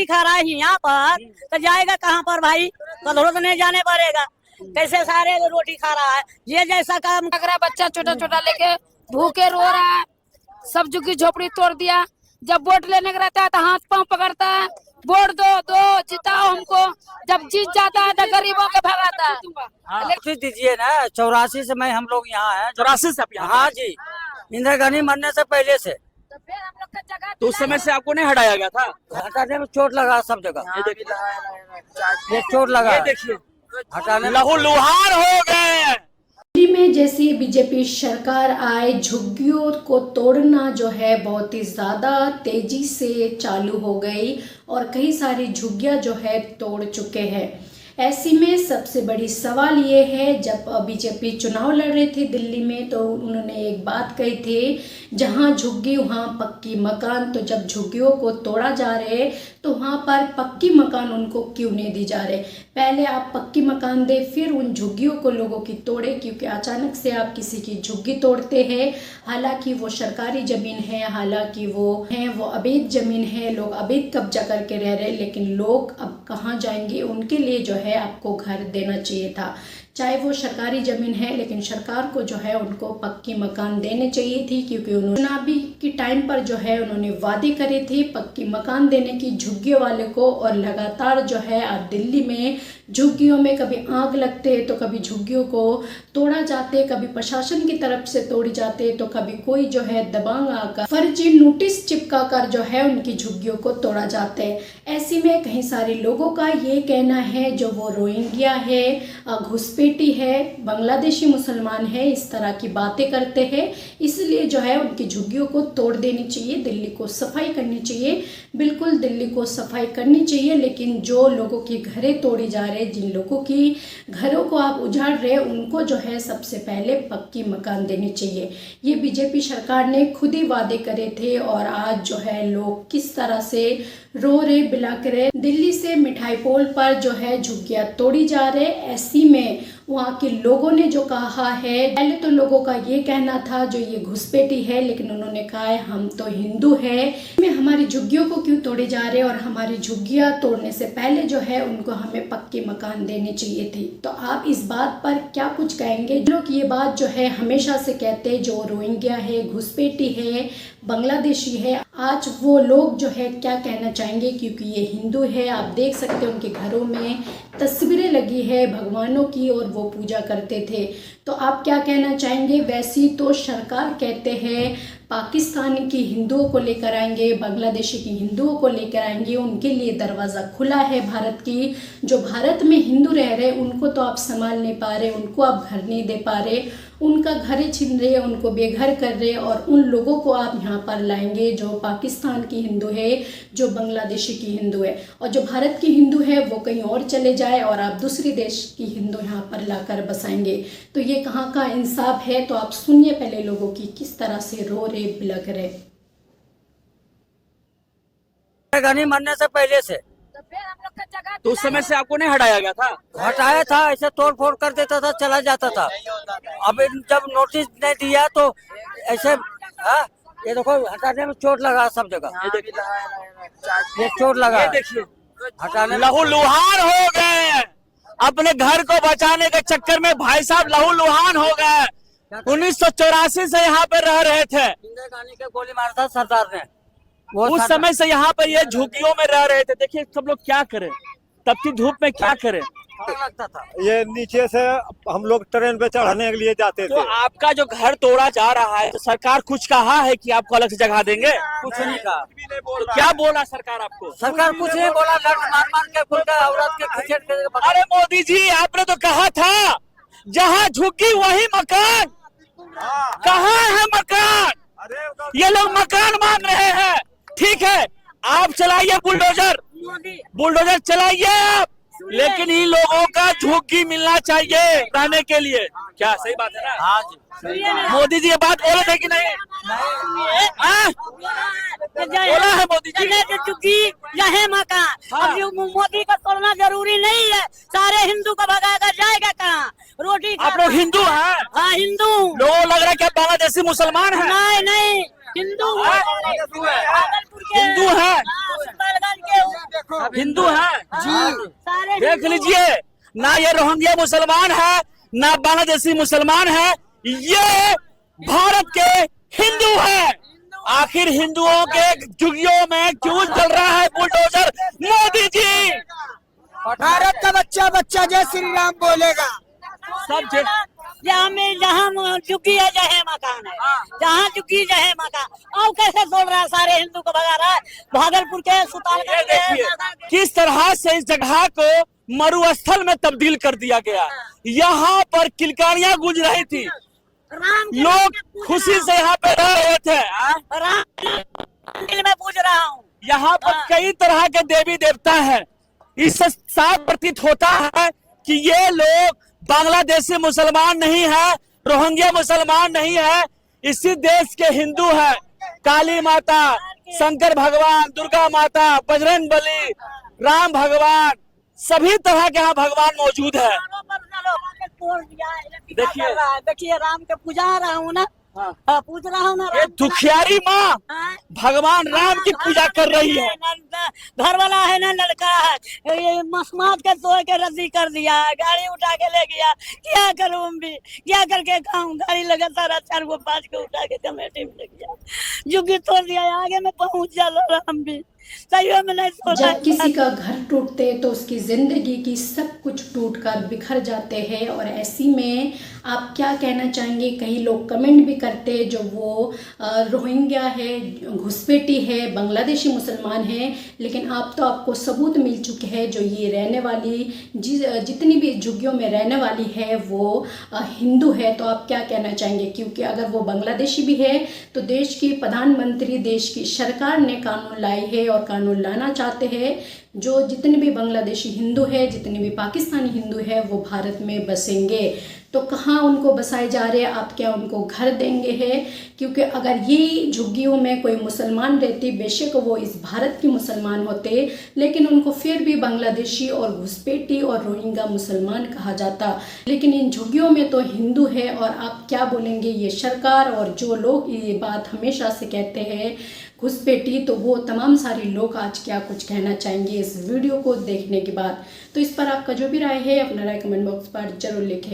रोटी खा रहा है यहाँ पर तो जाएगा कहाँ पर भाई? कदरों तो नहीं जाने पड़ेगा। कैसे सारे रोटी खा रहा है? ये जैसा काम लग रहा है बच्चा छोटा छोटा लेके भूखे रो रहा है। सब झुग्गी झोपड़ी तोड़ दिया। जब वोट लेने का रहता है तो हाथ पांव पकड़ता है, वोट दो दो जिताओ हमको। जब जीत जाता है तो गरीबों के भगाता है। हाँ, दीजिए ना। 84 से मैं हम लोग यहाँ हैं। 84 से आप यहाँ? हाँ जी, इंदिरा गांधी मरने से पहले से। तो फिर हम लोग का जगह तो उस समय से आपको नहीं हटाया गया था? हटाने में चोट लगा सब जगह। ये देखिए, ये चोट लगा, ये देखिए, हटाने में लहूलुहान हो गए। दिल्ली में जैसे बीजेपी सरकार आए, झुग्गियों को तोड़ना जो है बहुत ही ज़्यादा तेजी से चालू हो गई और कई सारी झुग्गियां जो है तोड़ चुके हैं। ऐसे में सबसे बड़ी सवाल ये है, जब बीजेपी चुनाव लड़ रही थी दिल्ली में तो उन्होंने एक बात कही थी, जहां झुग्गी वहां पक्की मकान। तो जब झुग्गियों को तोड़ा जा रहे तो वहां पर पक्की मकान उनको क्यों नहीं दी जा रहे? पहले आप पक्की मकान दे, फिर उन झुग्गियों को लोगों की तोड़े, क्योंकि अचानक से आप किसी की झुग्गी तोड़ते हैं। हालांकि वो सरकारी जमीन है, हालांकि वो अवैध जमीन है, लोग अवैध कब्जा करके रह रहे, लेकिन लोग अब कहाँ जाएंगे? उनके लिए जो है आपको घर देना चाहिए था, चाहे वो सरकारी जमीन है, लेकिन सरकार को जो है उनको पक्की मकान देने चाहिए थी, क्योंकि उन्होंने चुनावी के टाइम पर जो है उन्होंने वादे करे थे पक्की मकान देने की झुग्गियों वाले को। और लगातार जो है आज दिल्ली में झुग्गियों में कभी आग लगते तो कभी झुग्गियों को तोड़ा जाते, कभी प्रशासन की तरफ से तोड़ी जाते, तो कभी कोई जो है दबंग आकर फर्जी नोटिस चिपका कर जो है उनकी झुग्गियों को तोड़ा जाते हैं। ऐसे में कई सारे लोगों का ये कहना है, जो वो रोहिंग्या है, घुसपैठी है, बांग्लादेशी मुसलमान है, इस तरह की बातें करते हैं, इसलिए जो है उनकी झुग्गियों को तोड़ देनी चाहिए, दिल्ली को सफाई करनी चाहिए। बिल्कुल दिल्ली को सफाई करनी चाहिए, लेकिन जो लोगों की घरें तोड़ी जा रहे, जिन लोगों की घरों को आप उजाड़ रहे, उनको जो है सबसे पहले पक्की मकान देनी चाहिए। ये बीजेपी सरकार ने खुद ही वादे करे थे और आज जो है लोग किस तरह से रो रहे, बिलख रहे। दिल्ली से मिठाई पोल पर जो है झुग्गियां तोड़ी जा रहे। ऐसी में वहाँ के लोगों ने जो कहा है, पहले तो लोगों का ये कहना था जो ये घुसपैठी है, लेकिन उन्होंने कहा है हम तो हिंदू है, में हमारी झुग्गियों को क्यों तोड़े जा रहे हैं? और हमारी झुग्गियां तोड़ने से पहले जो है उनको हमें पक्के मकान देने चाहिए थी। तो आप इस बात पर क्या कुछ कहेंगे? लोग ये बात जो है हमेशा से कहते हैं, जो रोहिंग्या है, घुसपैठी है, बांग्लादेशी है, आज वो लोग जो है क्या कहना चाहेंगे? क्योंकि ये हिंदू है, आप देख सकते हैं उनके घरों में तस्वीरें लगी है भगवानों की और वो पूजा करते थे। तो आप क्या कहना चाहेंगे? वैसी तो सरकार कहते हैं पाकिस्तान की हिंदुओं को लेकर आएंगे, बांग्लादेशी की हिंदुओं को लेकर आएंगे, उनके लिए दरवाज़ा खुला है भारत की। जो भारत में हिंदू रह रहे उनको तो आप संभाल नहीं पा रहे, उनको आप घर नहीं दे पा रहे, उनका घर छीन रहे, उनको बेघर कर रहे, और उन लोगों को आप यहाँ पर लाएंगे जो पाकिस्तान की हिंदू है, जो बांग्लादेशी की हिंदू है, और जो भारत की हिंदू है वो कहीं और चले जाए और आप दूसरे देश की हिंदू यहाँ पर लाकर बसाएंगे। तो ये कहाँ का इंसाफ है? तो आप सुनिए पहले लोगों की किस तरह से रो रहे, बिलख रहे। गांधी मरने से पहले से। तो फिर हम लोग का जगह तो उस समय से आपको नहीं हटाया गया था? हटाया था, ऐसे तोड़ फोड़ कर देता था, चला जाता था। अब जब नोटिस नहीं दिया तो ऐसे ये देखो हटाने में चोट लगा सब जगह। ये देखिए, ये चोट लगा, ये देखिए, हटाने में लहूलुहान हो गए। अपने घर को बचाने के चक्कर में भाई साहब लहूलुहान हो गए। 1984 से यहाँ पे रह रहे थे। इंदिरा गांधी के गोली मारा था सरदार ने। उस समय से यहाँ पर ये झुग्गियों में रह रहे थे। देखिए सब लोग क्या करें, तपती धूप में क्या करें। लगता था ये नीचे से हम लोग ट्रेन पे चढ़ने के लिए जाते तो थे। आपका जो घर तोड़ा जा रहा है, तो सरकार कुछ कहा है कि आपको अलग से जगह देंगे? कुछ नहीं कहा। तो क्या बोला सरकार आपको? सरकार कुछ नहीं बोला, लड़ मार मार के खुल के औरत के खिचड़ के। अरे मोदी जी, आपने तो कहा था जहाँ झुग्गी वही मकान। कहाँ है मकान? ये लोग मकान मांग रहे हैं। ठीक है, आप चलाइए बुलडोजर, बुलडोजर चलाइए आप, लेकिन इन लोगों का झुग्गी मिलना चाहिए रहने के लिए। क्या सही बात है ना? हाँ जी, मोदी जी ये बात बोले थे कि नहीं? बोला है मोदी जी। चुकी यह मकान अब जो मोदी का तोड़ना जरूरी नहीं है, सारे हिंदू को भगाकर जाएगा कहाँ? रोटी आप लोग हिंदू हैं? हाँ हिंदू। लोगों लग रहा है कि आप बांग्लादेशी मुसलमान हैं। नहीं नहीं, हिंदू हाँ? भागलपुर के हिंदू है, हाँ, सुल्तानगंज के हूँ। हिंदू है हाँ, सारे देख हिंदू। लीजिए, ना ये रोहिंग्या मुसलमान है, ना बांग्लादेशी मुसलमान है, ये भारत के हिंदू है। आखिर हिंदुओं के झुग्गियों में क्यों चल रहा है बुलडोजर? मोदी जी भारत का बच्चा बच्चा जय श्री राम बोलेगा। सब जे- जहाँ में जहाँ चुकी है जहे मकान है, जहाँ चुकी जहे मकान। और कैसे छोड़ रहा है, सारे हिंदू को भगा रहा है। भागलपुर के ये सुल्तानगंज देखिए के किस तरह से इस जगह को मरुस्थल में तब्दील कर दिया गया। यहाँ पर किलकारियां गूंज रही थी, राम के लोग पूज खुशी रहा से यहाँ पे रह रहे थे। हूँ। राम मंदिर में पूज रहा हूँ। यहाँ पर कई तरह के देवी देवता हैं। इससे साफ प्रतीत होता है कि ये लोग बांग्लादेशी मुसलमान नहीं है, रोहिंग्या मुसलमान नहीं है, इसी देश के हिंदू है। काली माता, शंकर भगवान, दुर्गा माता, बजरंग बली, राम भगवान, सभी तरह के यहाँ भगवान मौजूद है। देखिए। देखिए राम के पूजा रहा हूँ ना। हाँ, पूज रहा हूँ ना। ये दुखियारी माँ हाँ। भगवान राम की पूजा कर रही है। घर वाला है ना, लड़का है, ये मसमात के सोए के रद्दी कर दिया, गाड़ी उठा के ले गया। क्या करूँ भी, क्या करके खाऊं? गाड़ी लगा सारा 4 को 5 को उठा के कमेटी में ले गया, जुगी तोड़ दिया। आगे में पहुंच जा हम भी सही में नहीं सोचा। जब किसी का घर टूटते तो उसकी ज़िंदगी की सब कुछ टूटकर बिखर जाते हैं। और ऐसी में आप क्या कहना चाहेंगे? कई लोग कमेंट भी करते जो वो रोहिंग्या है, घुसपैठी है, बांग्लादेशी मुसलमान है, लेकिन आपको सबूत मिल चुके हैं जो ये रहने वाली जितनी भी झुग्गियों में रहने वाली है वो हिंदू है। तो आप क्या कहना चाहेंगे? क्योंकि अगर वो बांग्लादेशी भी है तो देश की प्रधानमंत्री, देश की सरकार ने कानून लाई है और कानून लाना चाहते हैं जो जितने भी बांग्लादेशी हिंदू है, जितने भी पाकिस्तानी हिंदू है वो भारत में बसेंगे। तो कहाँ उनको बसाए जा रहे हैं? आप क्या उनको घर देंगे हैं? क्योंकि अगर ये झुग्गियों में कोई मुसलमान रहती, बेशक वो इस भारत के मुसलमान होते, लेकिन उनको फिर भी बांग्लादेशी और घुसपैठी और रोहिंग्या मुसलमान कहा जाता। लेकिन इन झुग्गियों में तो हिंदू है। और आप क्या बोलेंगे ये सरकार और जो लोग ये बात हमेशा से कहते हैं घुसपैठी, तो वो तमाम सारे लोग आज क्या कुछ कहना चाहेंगे इस वीडियो को देखने के बाद? तो इस पर आपका जो भी राय है अपना राय कमेंट बॉक्स पर जरूर लिखें।